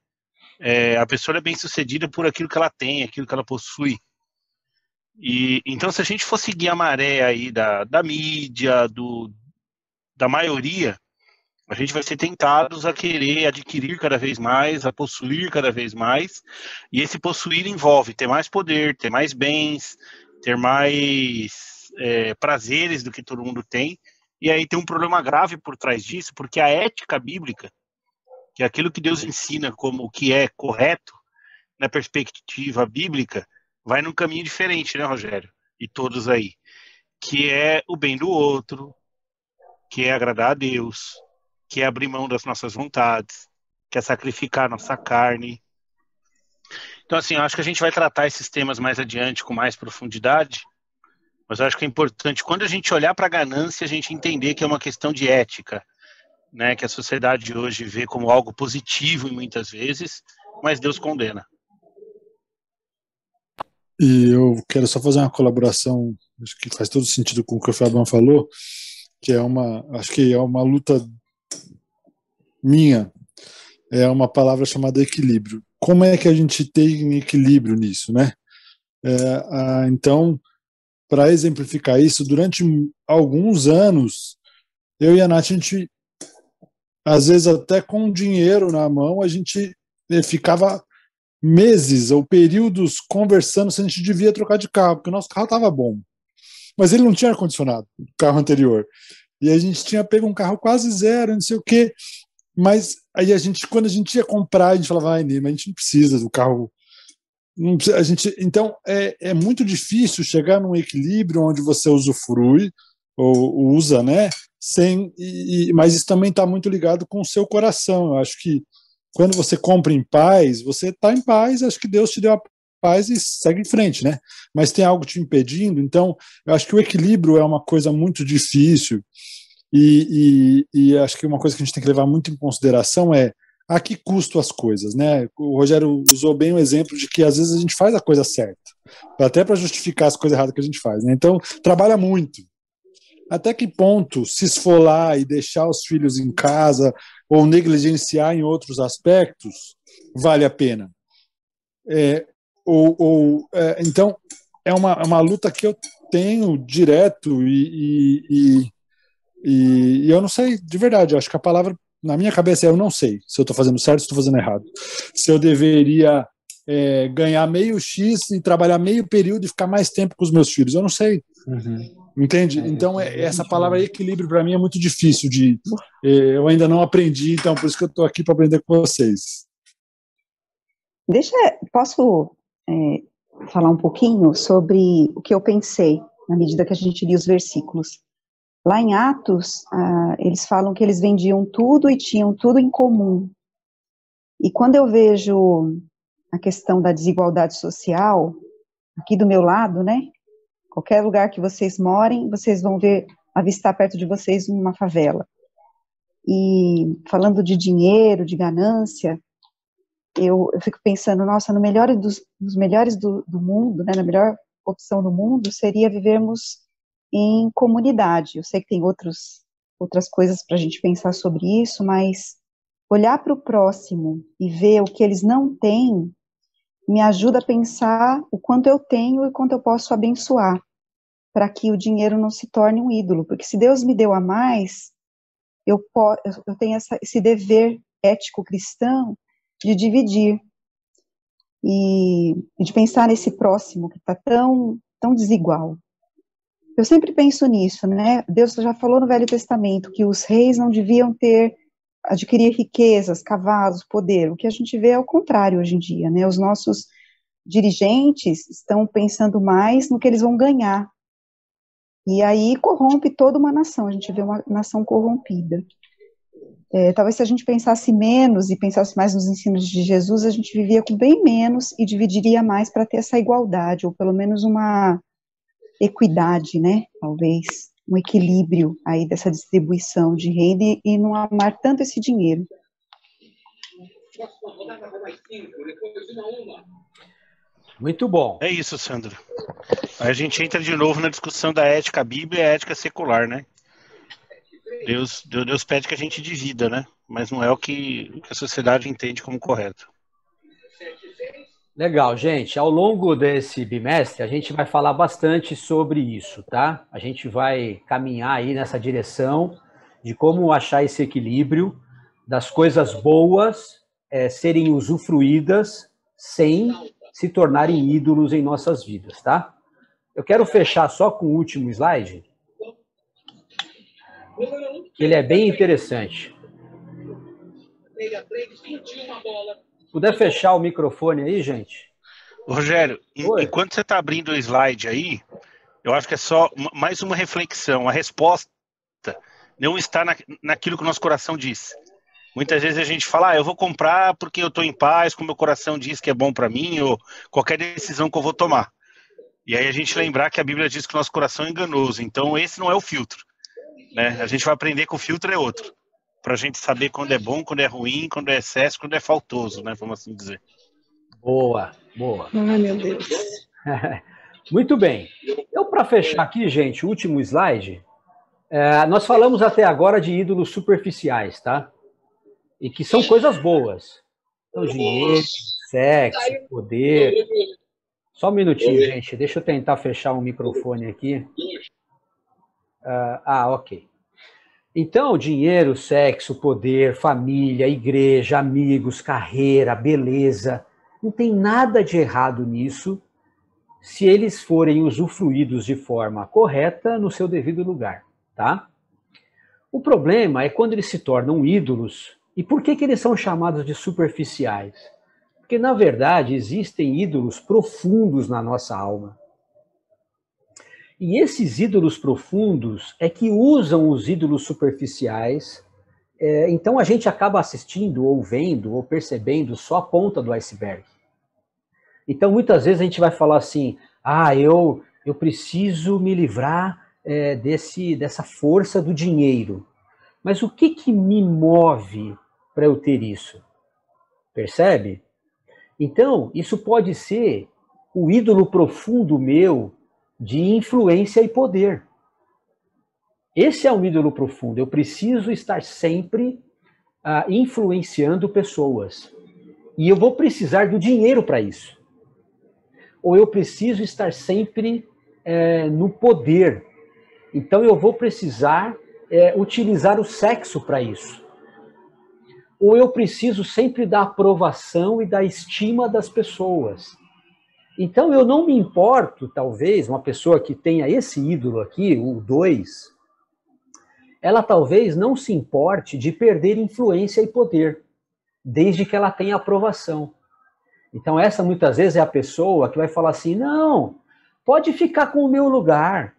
Speaker 2: A pessoa é bem sucedida por aquilo que ela tem, aquilo que ela possui. E então, se a gente for seguir a maré aí da mídia, da maioria, a gente vai ser tentados a querer adquirir cada vez mais, a possuir cada vez mais, e esse possuir envolve ter mais poder, ter mais bens, ter mais prazeres do que todo mundo tem, e aí tem um problema grave por trás disso, porque a ética bíblica, que é aquilo que Deus ensina como o que é correto, na perspectiva bíblica, vai num caminho diferente, né, Rogério? E todos aí. Que é o bem do outro, que é agradar a Deus, que é abrir mão das nossas vontades, que é sacrificar a nossa carne. Então, assim, eu acho que a gente vai tratar esses temas mais adiante, com mais profundidade, mas eu acho que é importante, quando a gente olhar para a ganância, a gente entender que é uma questão de ética, né, que a sociedade hoje vê como algo positivo muitas vezes, mas Deus condena.
Speaker 10: E eu quero só fazer uma colaboração, acho que faz todo sentido com o que o Fabião falou, que acho que é uma luta minha, é uma palavra chamada equilíbrio. Como é que a gente tem equilíbrio nisso, né? Então, para exemplificar isso, durante alguns anos, eu e a Nath, a gente, às vezes até com dinheiro na mão, a gente ficava meses ou períodos conversando se a gente devia trocar de carro, porque o nosso carro estava bom. Mas ele não tinha ar-condicionado, o carro anterior. E a gente tinha pego um carro quase zero, não sei o quê. Mas aí quando a gente ia comprar, a gente falava, mas a gente não precisa do carro. Não precisa, então, é muito difícil chegar num equilíbrio onde você usufrui, ou usa, né? Mas isso também está muito ligado com o seu coração. Eu acho que quando você compra em paz, você está em paz, acho que Deus te deu a paz e segue em frente, né? Mas tem algo te impedindo, então eu acho que o equilíbrio é uma coisa muito difícil e acho que uma coisa que a gente tem que levar muito em consideração é a que custo as coisas, né? O Rogério usou bem o exemplo de que às vezes a gente faz a coisa certa, até para justificar as coisas erradas que a gente faz, né? Então trabalha muito. Até que ponto se esfolar e deixar os filhos em casa ou negligenciar em outros aspectos vale a pena? Então, é uma luta que eu tenho direto e eu não sei, de verdade, eu acho que a palavra na minha cabeça eu não sei se eu estou fazendo certo ou se estou fazendo errado. Se eu deveria ganhar meio X e trabalhar meio período e ficar mais tempo com os meus filhos, eu não sei.
Speaker 13: Uhum.
Speaker 10: Entende? Então, essa palavra equilíbrio para mim é muito difícil eu ainda não aprendi, então por isso que eu estou aqui para aprender com vocês.
Speaker 9: Posso falar um pouquinho sobre o que eu pensei na medida que a gente lia os versículos. Lá em Atos, eles falam que eles vendiam tudo e tinham tudo em comum. E quando eu vejo a questão da desigualdade social, aqui do meu lado, né? Qualquer lugar que vocês morem, vocês vão avistar perto de vocês uma favela. E falando de dinheiro, de ganância, eu fico pensando, nossa, nos melhores do mundo, né, na melhor opção do mundo, seria vivermos em comunidade. Eu sei que tem outras coisas para a gente pensar sobre isso, mas olhar para o próximo e ver o que eles não têm, me ajuda a pensar o quanto eu tenho e quanto eu posso abençoar, para que o dinheiro não se torne um ídolo, porque se Deus me deu a mais, eu tenho esse dever ético cristão de dividir, e de pensar nesse próximo que está tão desigual. Eu sempre penso nisso, né? Deus já falou no Velho Testamento que os reis não deviam adquirir riquezas, cavalos, poder. O que a gente vê é o contrário hoje em dia, né? Os nossos dirigentes estão pensando mais no que eles vão ganhar. E aí corrompe toda uma nação, a gente vê uma nação corrompida. Talvez se a gente pensasse menos e pensasse mais nos ensinos de Jesus, a gente vivia com bem menos e dividiria mais para ter essa igualdade, ou pelo menos uma equidade, né? Talvez um equilíbrio aí dessa distribuição de renda e não amar tanto esse dinheiro.
Speaker 1: Muito bom.
Speaker 2: É isso, Sandra. A gente entra de novo na discussão da ética bíblica e a ética secular, né? Deus pede que a gente divida, né? Mas não é o que a sociedade entende como correto.
Speaker 1: Legal, gente. Ao longo desse bimestre, a gente vai falar bastante sobre isso, tá? A gente vai caminhar aí nessa direção de como achar esse equilíbrio das coisas boas serem usufruídas sem se tornarem ídolos em nossas vidas, tá? Eu quero fechar só com o último slide. Ele é bem interessante. Se puder fechar o microfone aí, gente.
Speaker 2: Rogério, enquanto você está abrindo o slide aí, eu acho que é só mais uma reflexão. A resposta não está naquilo que o nosso coração diz. Muitas vezes a gente fala, eu vou comprar porque eu estou em paz, como meu coração diz que é bom para mim, ou qualquer decisão que eu vou tomar. E aí a gente lembrar que a Bíblia diz que o nosso coração é enganoso. Então esse não é o filtro, né? A gente vai aprender que o filtro é outro, para a gente saber quando é bom, quando é ruim, quando é excesso, quando é faltoso, né? Vamos assim dizer.
Speaker 1: Boa, boa.
Speaker 14: Ai, meu Deus.
Speaker 1: Muito bem. Eu, para fechar aqui, gente, o último slide, nós falamos até agora de ídolos superficiais, tá? E que são coisas boas. Então, dinheiro, sexo, poder. Só um minutinho, gente. Deixa eu tentar fechar um microfone aqui. Ok. Então, dinheiro, sexo, poder, família, igreja, amigos, carreira, beleza. Não tem nada de errado nisso, se eles forem usufruídos de forma correta no seu devido lugar, tá? O problema é quando eles se tornam ídolos. E por que eles são chamados de superficiais? Porque, na verdade, existem ídolos profundos na nossa alma. E esses ídolos profundos é que usam os ídolos superficiais. Então a gente acaba assistindo, ou vendo, ou percebendo só a ponta do iceberg. Então muitas vezes a gente vai falar assim, eu preciso me livrar dessa força do dinheiro. Mas o que me move para eu ter isso? Percebe? Então, isso pode ser o ídolo profundo meu de influência e poder. Esse é um ídolo profundo. Eu preciso estar sempre influenciando pessoas. E eu vou precisar do dinheiro para isso. Ou eu preciso estar sempre no poder. Então eu vou precisar utilizar o sexo para isso. Ou eu preciso sempre da aprovação e da estima das pessoas. Então eu não me importo, talvez, uma pessoa que tenha esse ídolo aqui, o 2, ela talvez não se importe de perder influência e poder, desde que ela tenha aprovação. Então essa muitas vezes é a pessoa que vai falar assim, não, pode ficar com o meu lugar.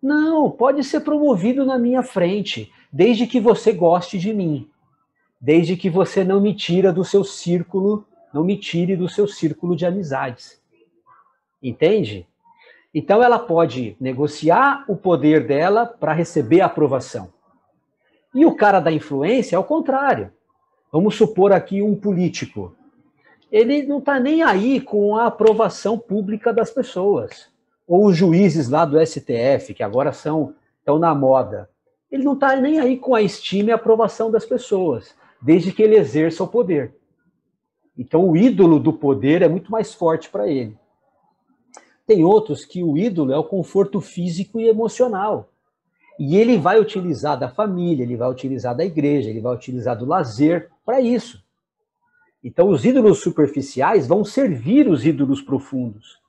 Speaker 1: Não, pode ser promovido na minha frente, desde que você goste de mim. Desde que você não me tire do seu círculo de amizades. Entende? Então ela pode negociar o poder dela para receber a aprovação. E o cara da influência é o contrário. Vamos supor aqui um político. Ele não está nem aí com a aprovação pública das pessoas. Ou os juízes lá do STF, que agora estão na moda. Ele não está nem aí com a estima e a aprovação das pessoas, desde que ele exerça o poder. Então o ídolo do poder é muito mais forte para ele. Tem outros que o ídolo é o conforto físico e emocional. E ele vai utilizar da família, ele vai utilizar da igreja, ele vai utilizar do lazer para isso. Então os ídolos superficiais vão servir os ídolos profundos.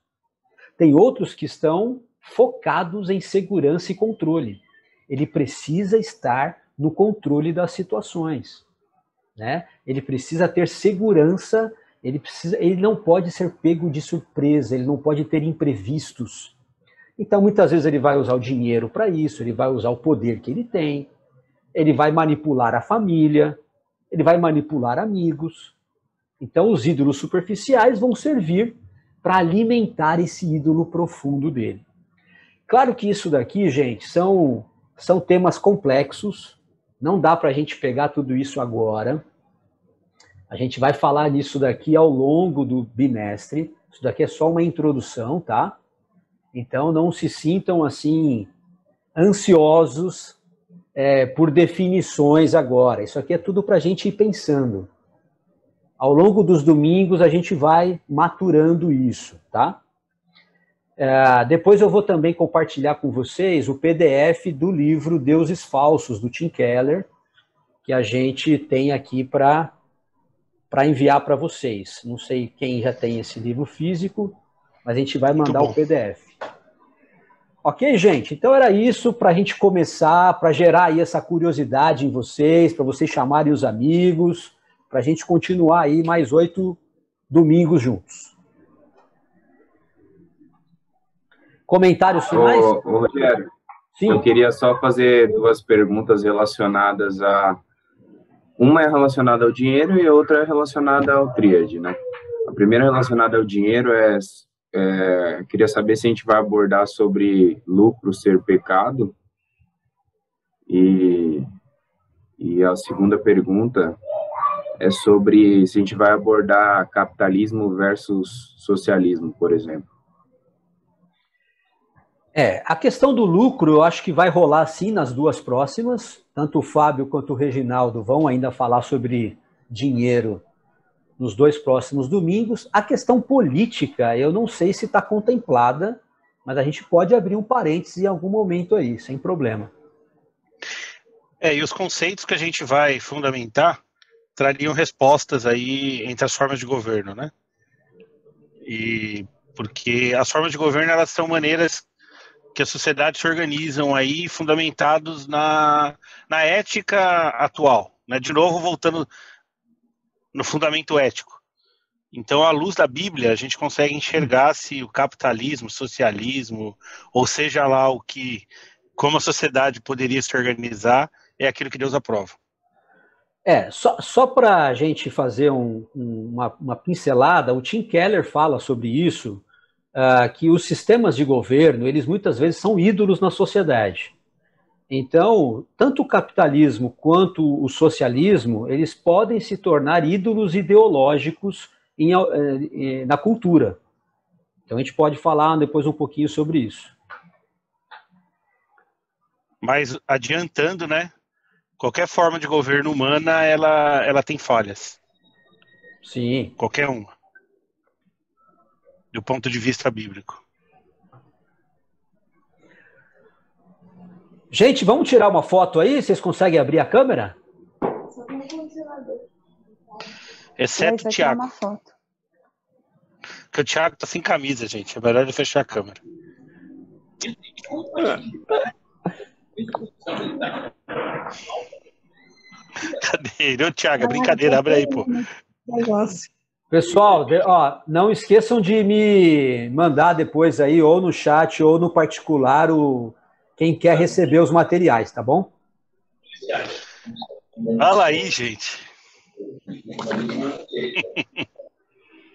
Speaker 1: Tem outros que estão focados em segurança e controle. Ele precisa estar no controle das situações, né? Ele precisa ter segurança, ele não pode ser pego de surpresa, ele não pode ter imprevistos. Então, muitas vezes ele vai usar o dinheiro para isso, ele vai usar o poder que ele tem, ele vai manipular a família, ele vai manipular amigos. Então, os ídolos superficiais vão servir para alimentar esse ídolo profundo dele. Claro que isso daqui, gente, são temas complexos, não dá para a gente pegar tudo isso agora. A gente vai falar nisso daqui ao longo do bimestre. Isso daqui é só uma introdução, tá? Então não se sintam assim ansiosos por definições agora. Isso aqui é tudo para a gente ir pensando. Ao longo dos domingos a gente vai maturando isso, tá? Depois eu vou também compartilhar com vocês o PDF do livro Deuses Falsos, do Tim Keller, que a gente tem aqui para enviar para vocês. Não sei quem já tem esse livro físico, mas a gente vai mandar o PDF. Ok, gente? Então era isso para a gente começar, para gerar aí essa curiosidade em vocês, para vocês chamarem os amigos, para a gente continuar aí mais 8 domingos juntos. Comentários finais?
Speaker 6: Ô, Rogério,
Speaker 1: sim.
Speaker 6: Eu queria só fazer 2 perguntas relacionadas a... Uma é relacionada ao dinheiro e a outra é relacionada ao tríade, né? A primeira relacionada ao dinheiro queria saber se a gente vai abordar sobre lucro ser pecado. E a segunda pergunta é sobre se a gente vai abordar capitalismo versus socialismo, por exemplo.
Speaker 1: A questão do lucro eu acho que vai rolar sim nas 2 próximas. Tanto o Fábio quanto o Reginaldo vão ainda falar sobre dinheiro nos 2 próximos domingos. A questão política eu não sei se está contemplada, mas a gente pode abrir um parênteses em algum momento aí, sem problema.
Speaker 2: E os conceitos que a gente vai fundamentar trariam respostas aí entre as formas de governo, né? Porque as formas de governo, elas são maneiras que as sociedades se organizam aí fundamentados na ética atual, né? De novo, voltando no fundamento ético. Então, à luz da Bíblia, a gente consegue enxergar se o capitalismo, socialismo, ou seja lá como a sociedade poderia se organizar, é aquilo que Deus aprova.
Speaker 1: Só para a gente fazer uma pincelada, o Tim Keller fala sobre isso, que os sistemas de governo, eles muitas vezes são ídolos na sociedade. Então, tanto o capitalismo quanto o socialismo, eles podem se tornar ídolos ideológicos na cultura. Então a gente pode falar depois um pouquinho sobre isso.
Speaker 2: Mas adiantando, né? Qualquer forma de governo humana, ela tem falhas.
Speaker 1: Sim.
Speaker 2: Qualquer uma. Do ponto de vista bíblico.
Speaker 1: Gente, vamos tirar uma foto aí? Vocês conseguem abrir a câmera?
Speaker 2: Exceto o Thiago.
Speaker 9: Uma foto.
Speaker 2: Porque o Thiago tá sem camisa, gente. É melhor ele fechar a câmera. Cadê ele? Ô, Thiago, é brincadeira. Abre aí, pô.
Speaker 1: Pessoal, não esqueçam de me mandar depois aí, ou no chat, ou no particular, quem quer receber os materiais, tá bom?
Speaker 2: Fala aí, gente.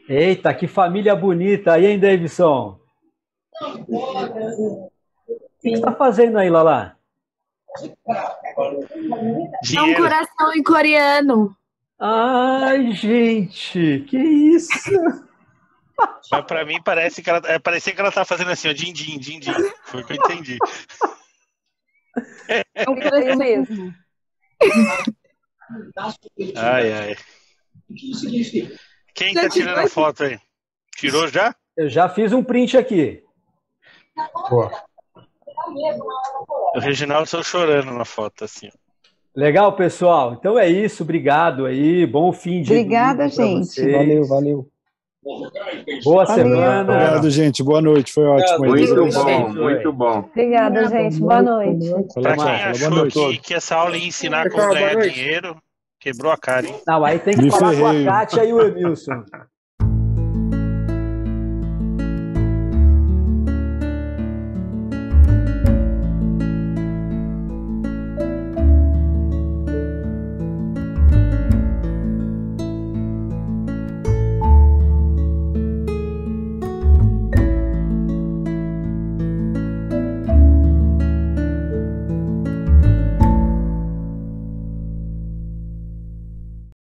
Speaker 1: Eita, que família bonita aí, hein, Davidson? O que você está fazendo aí, Lala?
Speaker 14: É um coração em coreano.
Speaker 1: Ai, gente, que isso?
Speaker 2: Mas pra mim parecia que ela tá fazendo assim, ó, din-din, din-din. Foi o que eu entendi.
Speaker 14: É um coração mesmo.
Speaker 2: Ai. Quem tá tirando a foto aí? Tirou já?
Speaker 1: Eu já fiz um print aqui.
Speaker 10: Boa.
Speaker 2: O Reginaldo saiu chorando na foto, assim.
Speaker 1: Legal, pessoal. Então é isso. Obrigado aí. Bom fim de
Speaker 9: Obrigada, gente.
Speaker 13: Valeu.
Speaker 1: Boa
Speaker 9: Valeu.
Speaker 1: semana.
Speaker 10: Obrigado, gente. Boa noite. Foi ótimo.
Speaker 6: Muito bom.
Speaker 14: Obrigada, gente. Boa noite.
Speaker 2: Pra quem achou que essa aula ia ensinar como ganhar dinheiro, quebrou a cara, hein?
Speaker 1: Não, aí tem que falar com a Kátia e o Emilson.